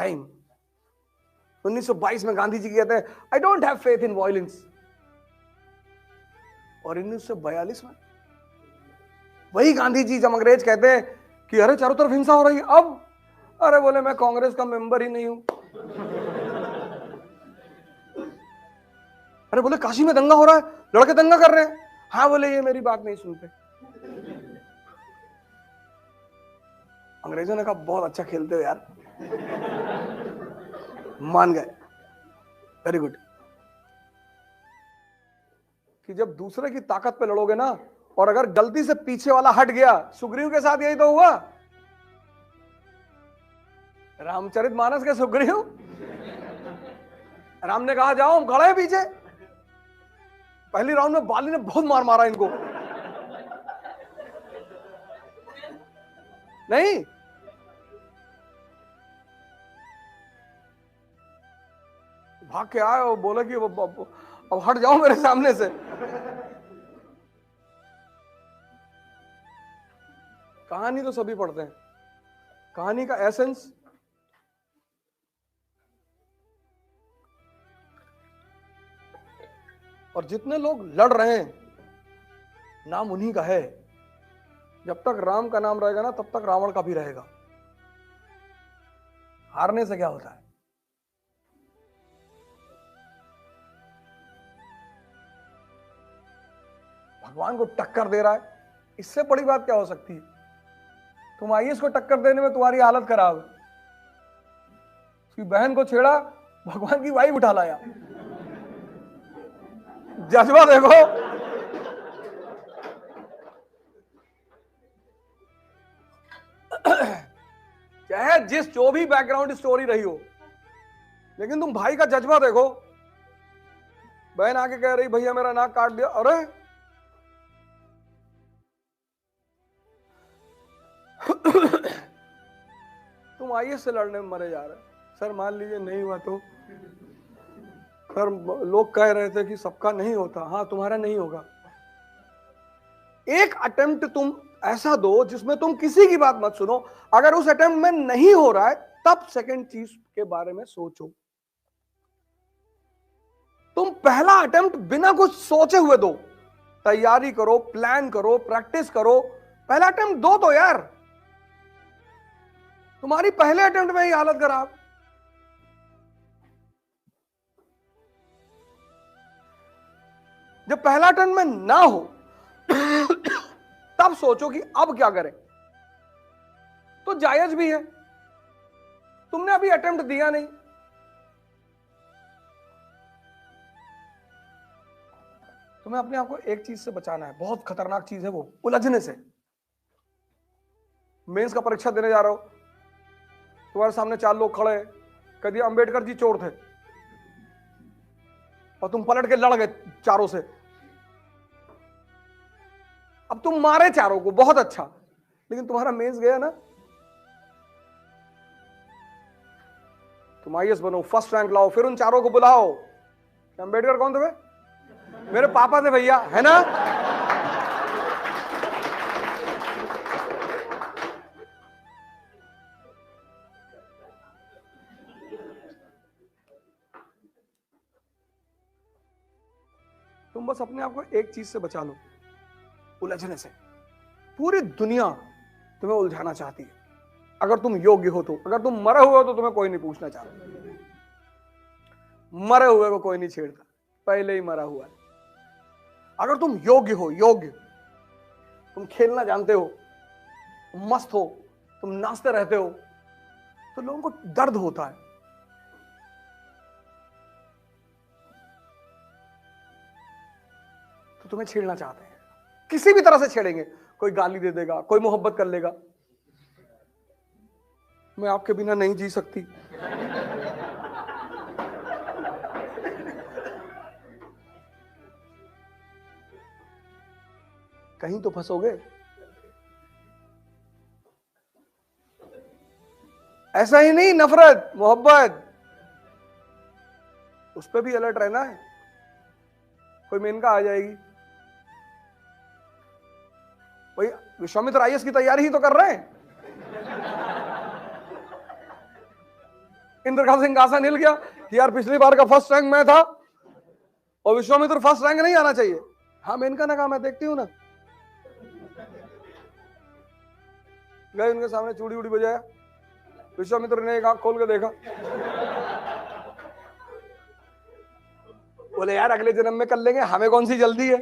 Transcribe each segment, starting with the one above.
Time. 1922 में गांधी जी कहते हैं I don't have faith in violence, और 1942 में वही गांधी जी जब अंग्रेज कहते हैं कि अरे चारों तरफ हिंसा हो रही है, अब अरे बोले मैं कांग्रेस का मेंबर ही नहीं हूं। अरे बोले काशी में दंगा हो रहा है, लड़के दंगा कर रहे हैं, हाँ बोले ये मेरी बात नहीं सुनते। अंग्रेजों ने कहा बहुत अच्छा खेलते हो यार, मान गए, वेरी गुड। कि जब दूसरे की ताकत पे लड़ोगे ना, और अगर गलती से पीछे वाला हट गया, सुग्रीव के साथ यही तो हुआ। रामचरितमानस के सुग्रीव, राम ने कहा जाओ, हम खड़े हैं पीछे। पहली राउंड में बाली ने बहुत मार मारा इनको, नहीं भाग के आए और बोला कि अब हट जाओ मेरे सामने से। कहानी तो सभी पढ़ते हैं, कहानी का एसेंस और जितने लोग लड़ रहे हैं नाम उन्हीं का है। जब तक राम का नाम रहेगा ना, तब तक रावण का भी रहेगा। हारने से क्या होता है? भगवान को टक्कर दे रहा है, इससे बड़ी बात क्या हो सकती है? तुम आईएएस को टक्कर देने में तुम्हारी हालत खराब है, उसकी बहन को छेड़ा, भगवान की वाइफ उठा लाया। जज्बा देखो। चाहे जो भी बैकग्राउंड स्टोरी रही हो, लेकिन तुम भाई का जज्बा देखो। बहन आके कह रही भैया मेरा नाक काट दिया, अरे तुम आईएएस से लड़ने में मरे जा रहे। सर मान लीजिए नहीं हुआ तो, सर लोग कह रहे थे कि सबका नहीं होता, हाँ तुम्हारा नहीं होगा। एक अटेम्प्ट तुम ऐसा दो जिसमें तुम किसी की बात मत सुनो। अगर उस अटेम्प्ट में नहीं हो रहा है, तब सेकंड चीज के बारे में सोचो। तुम पहला अटेम्प्ट बिना कुछ सोचे हुए दो, तैयारी करो, प्लान करो, प्रैक्टिस करो, पहला अटेम्प्ट दो तो यार। तुम्हारी पहले अटेम्प्ट में ही हालत खराब। जब पहला अटेम्प्ट में ना हो तब सोचो कि अब क्या करें, तो जायज भी है। तुमने अभी अटेम्प्ट दिया नहीं, तुम्हें अपने आप को एक चीज से बचाना है, बहुत खतरनाक चीज है वो, उलझने से। मेंस का परीक्षा देने जा रहे हो, तुम्हारे सामने 4 लोग खड़े हैं, कभी अंबेडकर जी चोर थे और तुम पलट के लड़ गए चारों से। अब तुम मारे चारों को, बहुत अच्छा, लेकिन तुम्हारा मेंस गया ना। तुम आईएएस बनो, फर्स्ट रैंक लाओ, फिर उन चारों को बुलाओ। अंबेडकर कौन थे भाई? मेरे पापा थे भैया, है ना। तुम बस अपने आप को एक चीज से बचा लो, उलझने से। पूरी दुनिया तुम्हें उलझाना चाहती है, अगर तुम योग्य हो तो। अगर तुम मरे हुए हो तो तुम्हें कोई नहीं पूछना चाहता। मरे हुए को कोई नहीं छेड़ता, पहले ही मरा हुआ है। अगर तुम योग्य हो, योग्य, तुम खेलना जानते हो, तुम मस्त हो, तुम नाचते रहते हो, तो लोगों को दर्द होता है। तो तुम्हें छेड़ना चाहते हैं, किसी भी तरह से छेड़ेंगे। कोई गाली दे देगा, कोई मोहब्बत कर लेगा, मैं आपके बिना नहीं जी सकती, कहीं तो फंसोगे। ऐसा ही नहीं, नफरत, मोहब्बत, उस पर भी अलर्ट रहना है। कोई मेनका आ जाएगी, भाई विश्वामित्र आईएएस की तैयारी ही तो कर रहे हैं। इंद्र का सिंहासन हिल गया कि यार पिछली बार का फर्स्ट रैंक मैं था और विश्वामित्र फर्स्ट रैंक नहीं आना चाहिए। हाँ मेनका ने कहा मैं देखती हूँ ना। गए उनके सामने चूड़ी उड़ी बजाया, विश्वामित्र ने एक आंख खोल के देखा, बोले यार अगले जन्म में कर लेंगे, हमें कौन सी जल्दी है।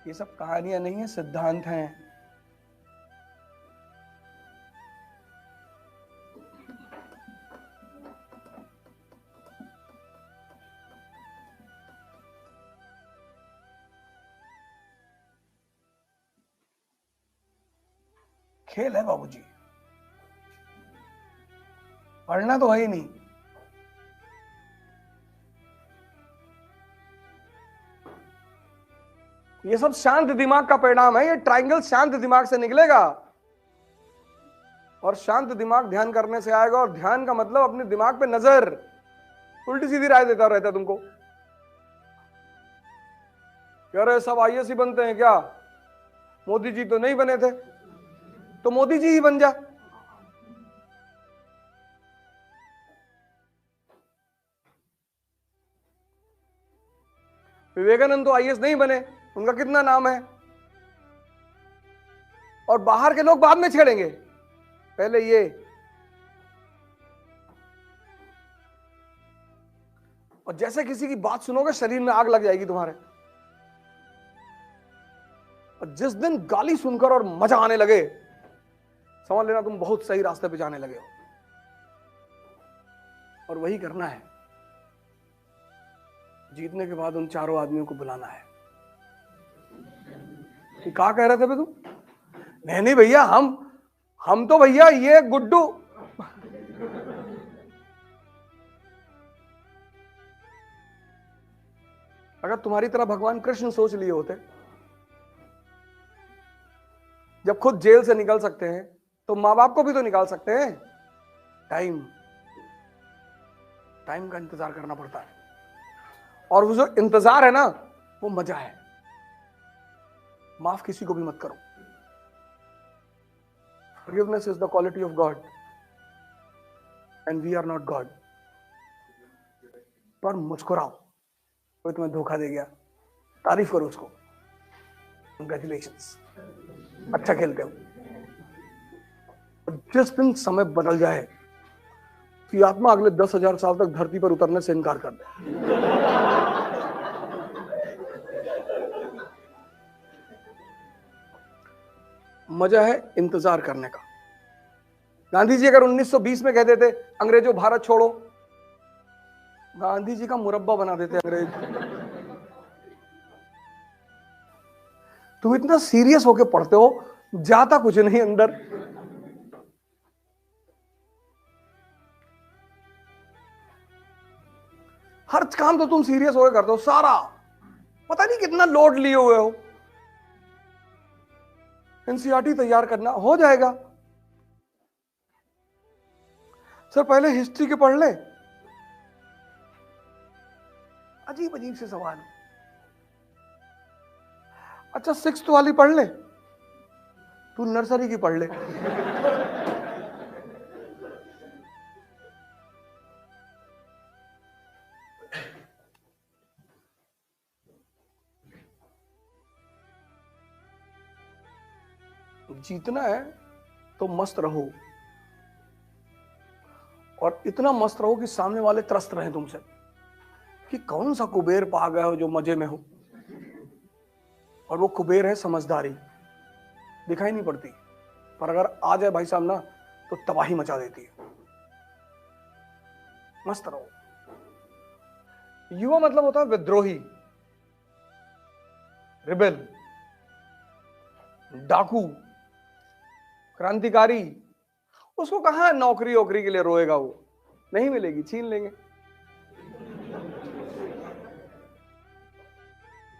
ये सब कहानियां नहीं है, सिद्धांत हैं। खेल है बाबूजी, पढ़ना तो है ही नहीं। ये सब शांत दिमाग का परिणाम है। ये ट्रायंगल शांत दिमाग से निकलेगा और शांत दिमाग ध्यान करने से आएगा। और ध्यान का मतलब अपने दिमाग पे नजर, उल्टी सीधी राय देता रहता है तुमको। कह रहे सब आईएएस ही बनते हैं क्या, मोदी जी तो नहीं बने थे, तो मोदी जी ही बन जा। विवेकानंद तो आईएएस नहीं बने, उनका कितना नाम है। और बाहर के लोग बाद में छेड़ेंगे, पहले ये। और जैसे किसी की बात सुनोगे शरीर में आग लग जाएगी तुम्हारे। और जिस दिन गाली सुनकर और मजा आने लगे, समझ लेना तुम बहुत सही रास्ते पे जाने लगे हो। और वही करना है। जीतने के बाद उन चारों आदमियों को बुलाना है कि क्या कह रहे थे तुम। नहीं भैया, हम तो भैया ये गुड्डू। अगर तुम्हारी तरह भगवान कृष्ण सोच लिए होते, जब खुद जेल से निकल सकते हैं तो मां बाप को भी तो निकाल सकते हैं। टाइम का इंतजार करना पड़ता है। और वो जो इंतजार है ना, वो मजा है। माफ किसी को भी मत करो। Forgiveness is the quality of God and we are not God. पर मुस्कुराओ, कोई तुम्हें धोखा दे गया, तारीफ करो उसको, कंग्रेचुलेशंस, अच्छा खेलते हो। जिस दिन समय बदल जाए कि आत्मा अगले 10,000 साल तक धरती पर उतरने से इनकार कर दे। मजा है इंतजार करने का। गांधी जी अगर 1920 में कहते थे अंग्रेजों भारत छोड़ो, गांधी जी का मुरब्बा बना देते अंग्रेज। तुम इतना सीरियस होके पढ़ते हो, जाता कुछ नहीं अंदर। हर काम तो तुम सीरियस होके करते हो, सारा पता नहीं कितना लोड लिए हुए हो। एनसीईआरटी तैयार करना हो जाएगा सर, पहले हिस्ट्री के पढ़ ले। अजीब अजीब से सवाल। अच्छा 6th वाली पढ़ ले, तू नर्सरी की पढ़ ले। जीतना है तो मस्त रहो, और इतना मस्त रहो कि सामने वाले त्रस्त रहे तुमसे कि कौन सा कुबेर पा गए हो जो मजे में हो। और वो कुबेर है समझदारी, दिखाई नहीं पड़ती, पर अगर आ जाए भाई साहब ना तो तबाही मचा देती है। मस्त रहो। युवा मतलब होता है विद्रोही, रिबेल, डाकू, क्रांतिकारी। उसको कहां नौकरी वोकरी के लिए रोएगा, वो नहीं मिलेगी, छीन लेंगे।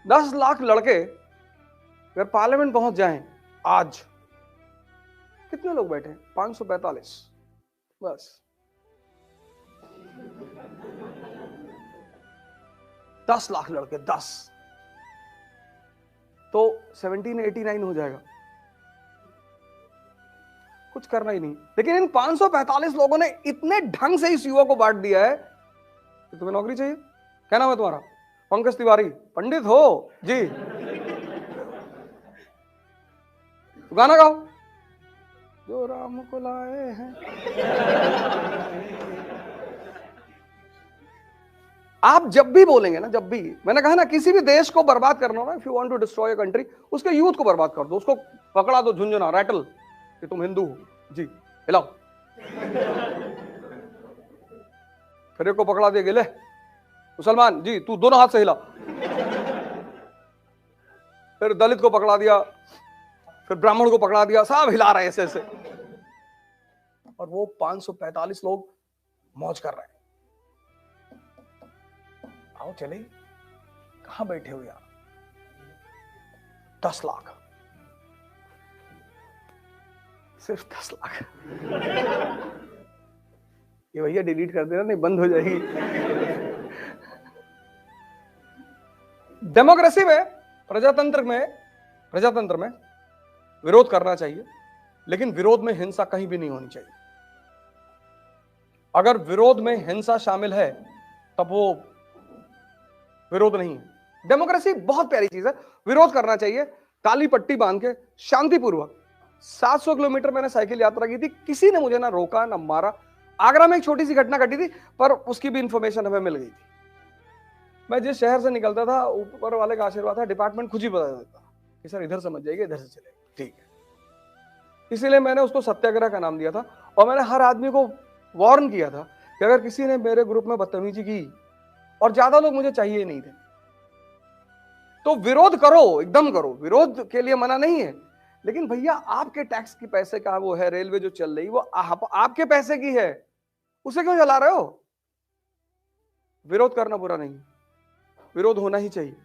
10 लाख लड़के अगर पार्लियामेंट पहुंच जाएं आज, कितने लोग बैठे हैं? 545 बस। 10 लाख लड़के, 10 तो 1789 हो जाएगा। कुछ करना ही नहीं। लेकिन इन 545 लोगों ने इतने ढंग से इस युवा को बांट दिया है कि तुम्हें नौकरी चाहिए। क्या नाम है तुम्हारा? पंकज तिवारी। पंडित हो जी, तो गाना गाओ, जो राम को लाए हैं। आप जब भी बोलेंगे ना, जब भी, मैंने कहा ना, किसी भी देश को बर्बाद करना हो ना, if you want to destroy a country, उसके यूथ को बर्बाद कर दो, उसको पकड़ा दो झुंझुना, रैटल, कि तुम हिंदू हो जी, हिलाओ। फिर एक को पकड़ा दिया, गिले मुसलमान जी, तू दोनों हाथ से हिला। फिर दलित को पकड़ा दिया, फिर ब्राह्मण को पकड़ा दिया, सब हिला रहे हैं ऐसे ऐसे, और वो 545 लोग मौज कर रहे हैं। आओ चले, कहां बैठे हो यार? 10 लाख, सिर्फ 10 लाख। ये भैया डिलीट कर देना, नहीं बंद हो जाएगी। डेमोक्रेसी में, प्रजातंत्र में विरोध करना चाहिए, लेकिन विरोध में हिंसा कहीं भी नहीं होनी चाहिए। अगर विरोध में हिंसा शामिल है तब वो विरोध नहीं है। डेमोक्रेसी बहुत प्यारी चीज है, विरोध करना चाहिए, काली पट्टी बांध के शांतिपूर्वक। 700 किलोमीटर मैंने साइकिल यात्रा की थी, किसी ने मुझे ना रोका ना मारा। आगरा में एक छोटी सी घटना घटी थी, पर उसकी भी इंफॉर्मेशन हमें मिल गई थी। मैं जिस शहर से निकलता था, ऊपर वाले का आशीर्वाद था, डिपार्टमेंट खुद ही बता देता कि सर इधर से मत जाइए, इधर से चले, ठीक है। इसीलिए मैंने उसको सत्याग्रह का नाम दिया था, और मैंने हर आदमी को वार्न किया था कि अगर किसी ने मेरे ग्रुप में बदतमीजी की, और ज्यादा लोग मुझे चाहिए नहीं थे, तो विरोध करो, एकदम करो, विरोध के लिए मना नहीं है। लेकिन भैया आपके टैक्स की पैसे का वो है, रेलवे जो चल रही वो आपके पैसे की है, उसे क्यों जला रहे हो? विरोध करना बुरा नहीं, विरोध होना ही चाहिए।